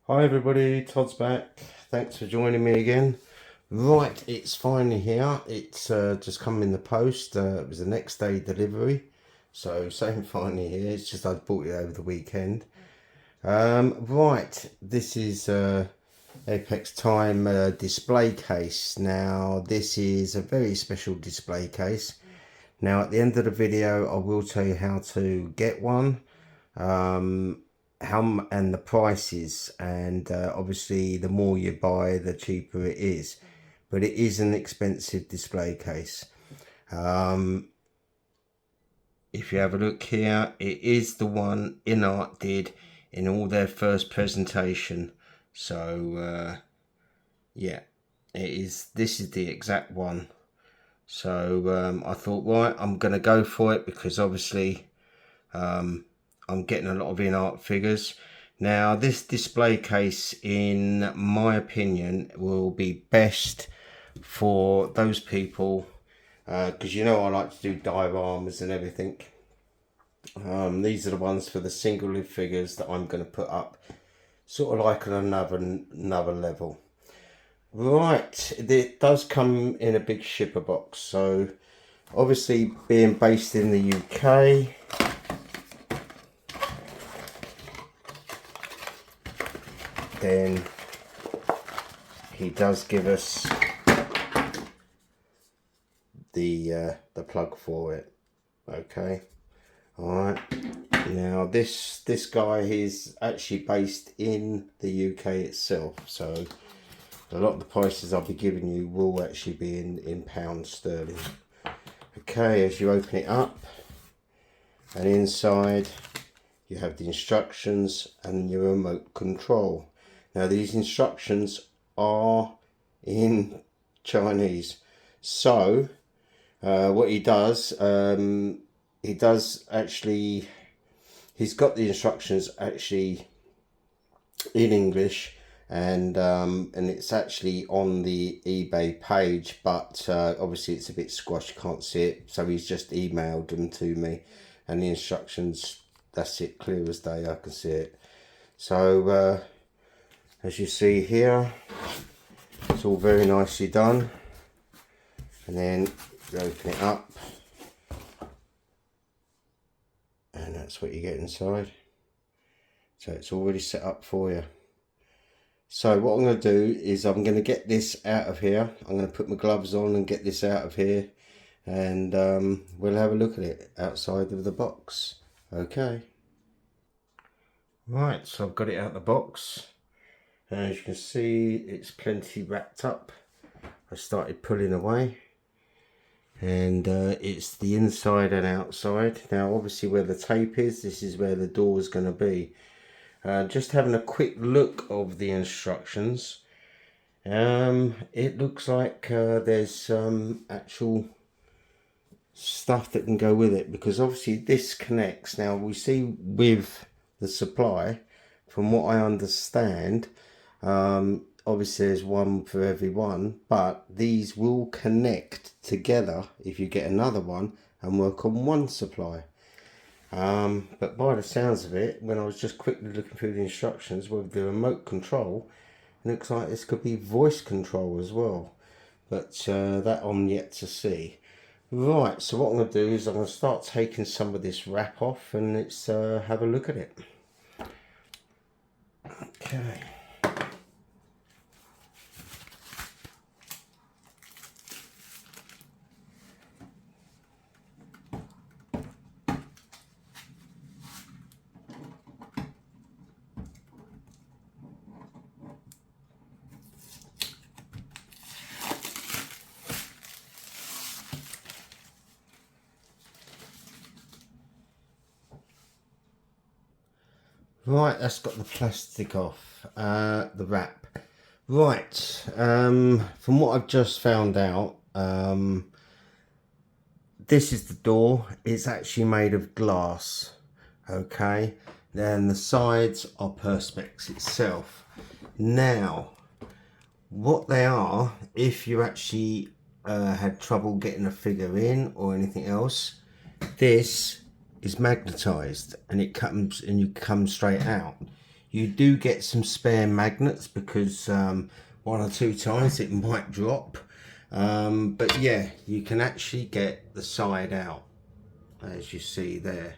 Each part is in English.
Hi everybody, Todd's back. Thanks for joining me again. Right, it's finally here. It's just come in the post. It was the next day delivery. So same finally here. It's just I bought it over the weekend. Right, this is Apextime display case. Now this is a very special display case. Now at the end of the video I will tell you how to get one. And the prices, and obviously the more you buy the cheaper it is, but it is an expensive display case. If you have a look here, it is the one InArt did in all their first presentation. So yeah, it is. This is the exact one. So I thought, right, I'm gonna go for it because obviously I'm getting a lot of InArt figures. Now this display case, in my opinion, will be best for those people because you know I like to do dioramas and everything. These are the ones for the single live figures that I'm going to put up sort of like on another level. Right, it does come in a big shipper box, so obviously being based in the UK, then he does give us the plug for it. Okay, all right. Now this guy is actually based in the UK itself, so a lot of the prices I'll be giving you will actually be in pounds sterling. Okay, as you open it up, and inside you have the instructions and your remote control. Now these instructions are in Chinese, so what he does actually, he's got the instructions actually in English, and it's actually on the eBay page, but obviously it's a bit squashed, you can't see it, so he's just emailed them to me, and the instructions, that's it, clear as day, I can see it. So as you see here, it's all very nicely done, and then you open it up and that's what you get inside. So it's already set up for you. So what I'm going to do is I'm going to get this out of here. I'm going to put my gloves on and get this out of here, and we'll have a look at it outside of the box. Okay. Right, so I've got it out of the box. And as you can see, it's plenty wrapped up. I started pulling away, and it's the inside and outside. Now obviously where the tape is, this is where the door is going to be. Just having a quick look of the instructions, it looks like there's some actual stuff that can go with it, because obviously this connects. Now we see with the supply, from what I understand, obviously there's one for every one, but these will connect together if you get another one and work on one supply. But by the sounds of it, when I was just quickly looking through the instructions with the remote control, it looks like this could be voice control as well, but that I'm yet to see. Right, so what I'm going to do is I'm going to start taking some of this wrap off, and let's have a look at it. Okay. Right, that's got the plastic off, the wrap. Right, from what I've just found out, this is the door. It's actually made of glass, okay? Then the sides are perspex itself. Now, what they are, if you actually had trouble getting a figure in or anything else, this is magnetized, and it comes, and you come straight out. You do get some spare magnets because one or two times it might drop. But yeah, you can actually get the side out, as you see there.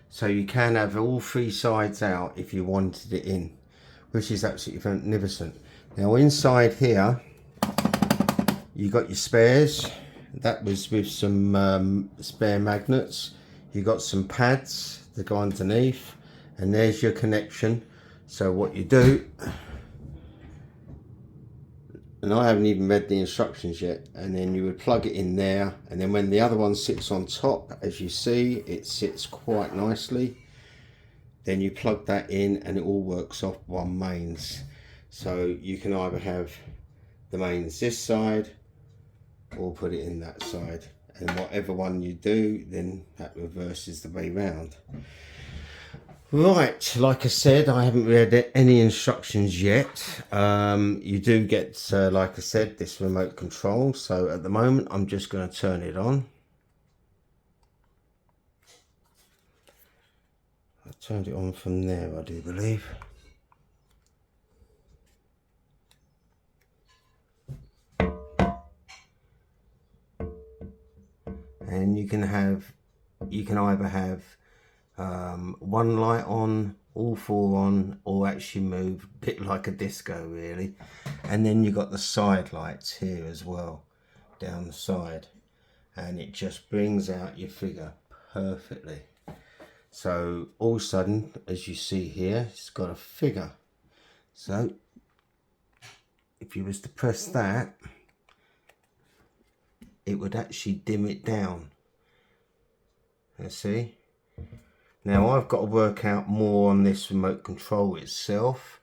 So you can have all three sides out if you wanted it in, which is absolutely magnificent. Now inside here, you got your spares. That was with some spare magnets. You got some pads that go underneath, and there's your connection. So what you do, and I haven't even read the instructions yet, and then you would plug it in there, and then when the other one sits on top, as you see, it sits quite nicely. Then you plug that in and it all works off one mains. So you can either have the mains this side or put it in that side, and whatever one you do, then that reverses the way round. Right, like I said, I haven't read any instructions yet. You do get, like I said, this remote control. So at the moment, I'm just going to turn it on. I turned it on from there, I do believe. And you can either have one light on, all four on, or actually move a bit like a disco really. And then you got the side lights here as well, down the side, and it just brings out your figure perfectly. So all of a sudden, as you see here, it's got a figure. So if you was to press that, it would actually dim it down. Let's see. Now I've got to work out more on this remote control itself,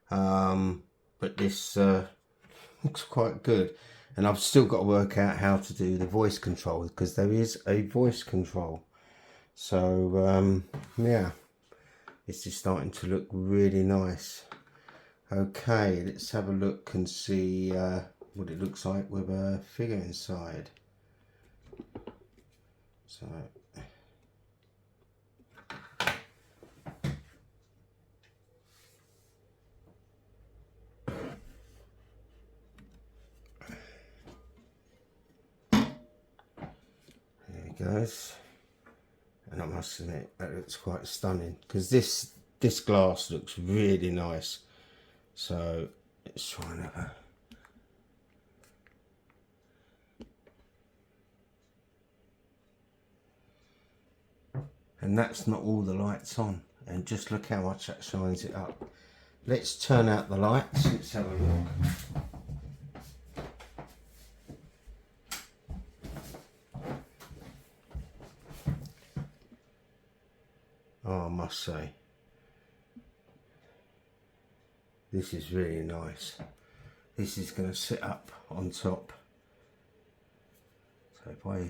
but this looks quite good, and I've still got to work out how to do the voice control, because there is a voice control. So yeah, this is starting to look really nice. Okay, let's have a look and see what it looks like with a figure inside. So there it goes. And I must admit, that looks quite stunning, because this glass looks really nice. So let's try and have a... And that's not all the lights on, and just look how much that shines it up. Let's turn out the lights. Let's have a look. Oh, I must say, this is really nice. This is going to sit up on top. So if I...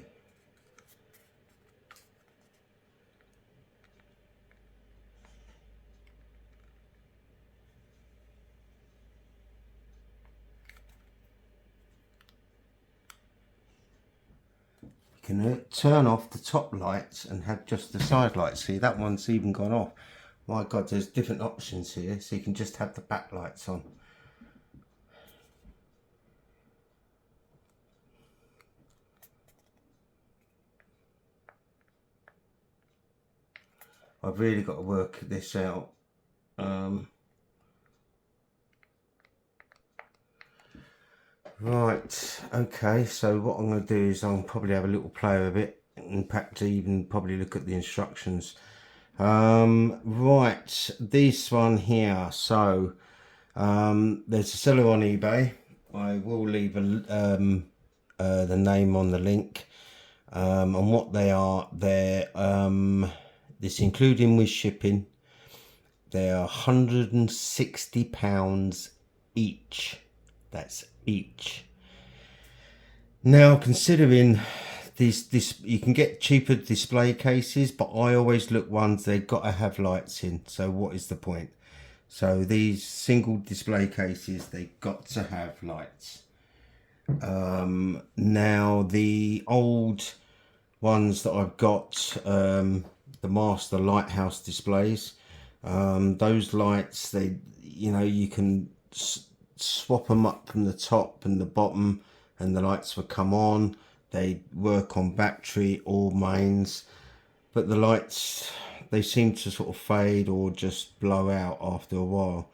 You can turn off the top lights and have just the side lights. See, that one's even gone off. My God, there's different options here, so you can just have the back lights on. I've really got to work this out. Right, okay, so what I'm going to do is I'll probably have a little play with it, and perhaps even probably look at the instructions. Right, this one here, so there's a seller on eBay. I will leave the name on the link, and what they are, they're this including with shipping, they're £160 each. That's each. Now, considering this, you can get cheaper display cases, but I always look ones they've got to have lights in. So what is the point? So these single display cases, they've got to have lights. Now the old ones that I've got, the Master Lighthouse displays, Those lights, you can swap them up from the top and the bottom, and the lights will come on. They work on battery or mains, but the lights, they seem to sort of fade or just blow out after a while.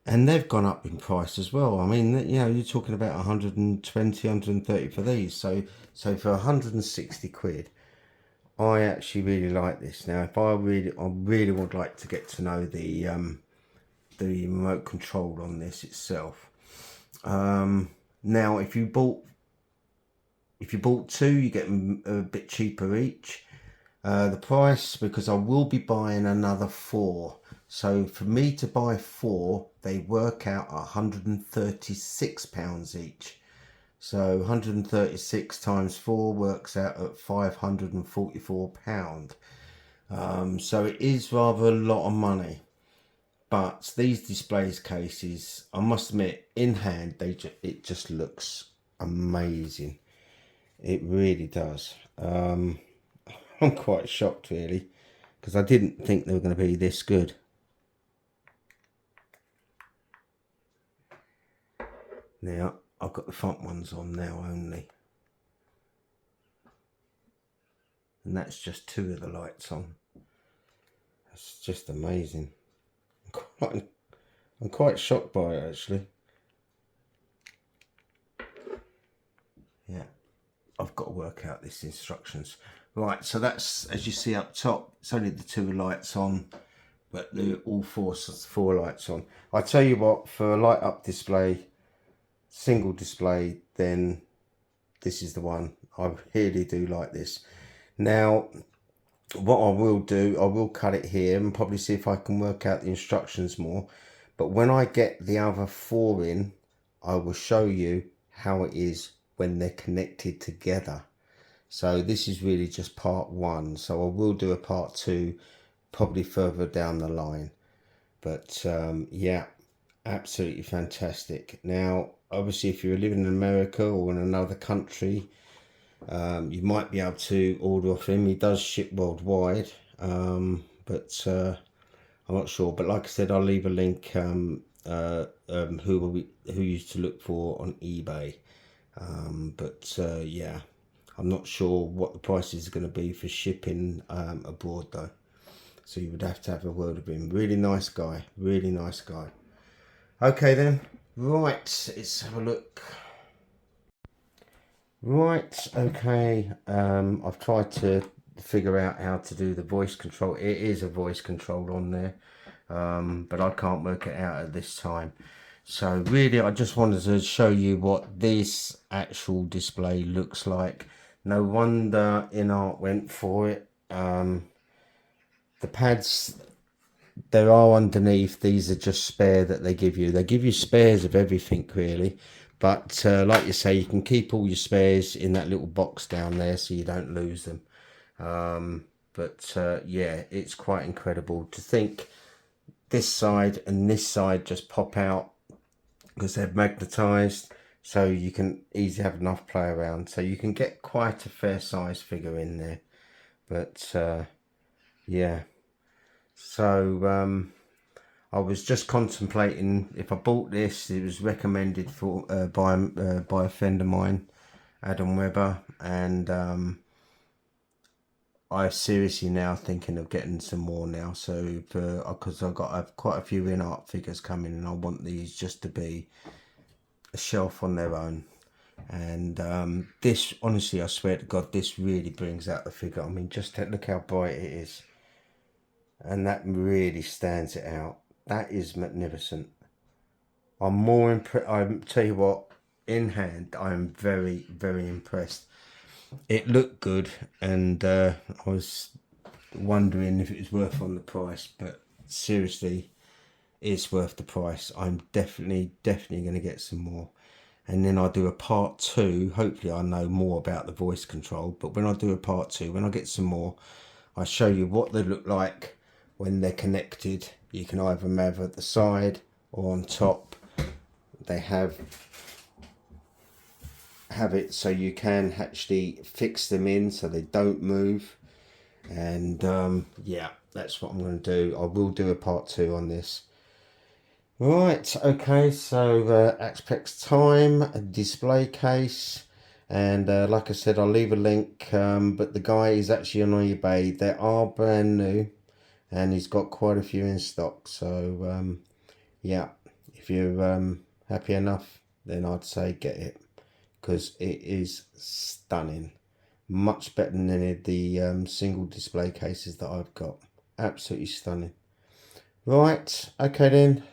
And they've gone up in price as well. I mean, you're talking about 120, 130 for these. So for 160 quid, I actually really like this. Now, I really would like to get to know the remote control on this itself. Now, if you bought two, you get them a bit cheaper each. The price, because I will be buying another 4. So for me to buy 4, they work out £136 each. So 136 times 4 works out at £544. So it is rather a lot of money. But these displays cases, I must admit, in hand, it just looks amazing. It really does. I'm quite shocked, really, because I didn't think they were going to be this good. Now, I've got the front ones on now only. And that's just 2 of the lights on. That's just amazing. I'm quite shocked by it, actually. Yeah, I've got to work out these instructions. Right, so that's, as you see up top, it's only the 2 lights on, but they're all 4 lights on. I tell you what, for a light up display, single display, then this is the one. I really do like this. Now, what I will do, I will cut it here and probably see if I can work out the instructions more. But when I get the other 4 in, I will show you how it is when they're connected together. So this is really just part 1. So I will do a part 2 probably further down the line. But yeah, absolutely fantastic. Now, obviously, if you're living in America or in another country, you might be able to order off him. He does ship worldwide, but I'm not sure. But like I said, I'll leave a link who used to look for on eBay. Yeah, I'm not sure what the price is going to be for shipping abroad though. So you would have to have a word with him. Really nice guy. Really nice guy. Okay then. Right, let's have a look. Right, okay. I've tried to figure out how to do the voice control. It is a voice control on there, but I can't work it out at this time. So really, I just wanted to show you what this actual display looks like. No wonder InArt went for it. The pads, there are underneath. These are just spare that they give you. They give you spares of everything, really. But like you say, you can keep all your spares in that little box down there so you don't lose them. Yeah, it's quite incredible to think this side and this side just pop out because they're magnetized, so you can easily have enough play around. So you can get quite a fair size figure in there. But yeah, so I was just contemplating if I bought this. It was recommended for by a friend of mine, Adam Webber, and I'm seriously now thinking of getting some more now. So because I've got quite a few InArt figures coming, and I want these just to be a shelf on their own. And this, honestly, I swear to God, this really brings out the figure. I mean, just look how bright it is, and that really stands it out. That is magnificent. I'm more impressed. I tell you what, in hand, I'm very, very impressed. It looked good, and I was wondering if it was worth on the price, but seriously, it's worth the price. I'm definitely going to get some more. And then I'll do a part 2. Hopefully I know more about the voice control, but when I do a part 2, when I get some more, I'll show you what they look like when they're connected. You can either have at the side or on top. They have it so you can actually fix them in so they don't move. And yeah, that's what I'm going to do. I will do a part 2 on this. Right, okay, so Apextime display case, and like I said, I'll leave a link, but the guy is actually on eBay. They are brand new, and he's got quite a few in stock, so yeah, if you're happy enough, then I'd say get it, because it is stunning. Much better than any of the single display cases that I've got. Absolutely stunning. Right, okay then.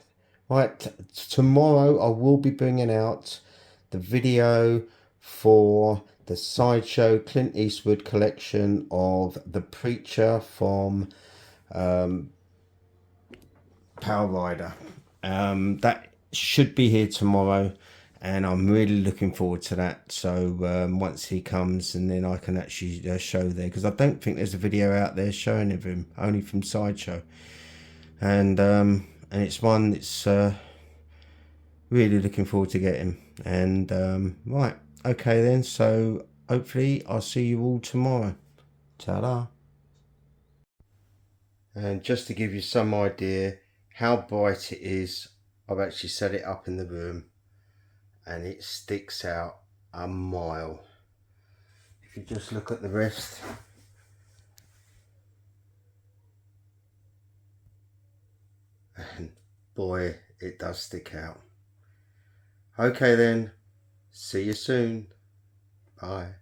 Right, tomorrow I will be bringing out the video for the Sideshow Clint Eastwood collection of The Preacher from Power Rider. That should be here tomorrow, and I'm really looking forward to that. So once he comes, and then I can actually show there, because I don't think there's a video out there showing of him, only from Sideshow, and it's one that's really looking forward to getting. And right, okay then, so hopefully I'll see you all tomorrow. Ta-da. And just to give you some idea how bright it is, I've actually set it up in the room, and it sticks out a mile. If you just look at the rest, and boy, it does stick out. Okay then, see you soon. Bye.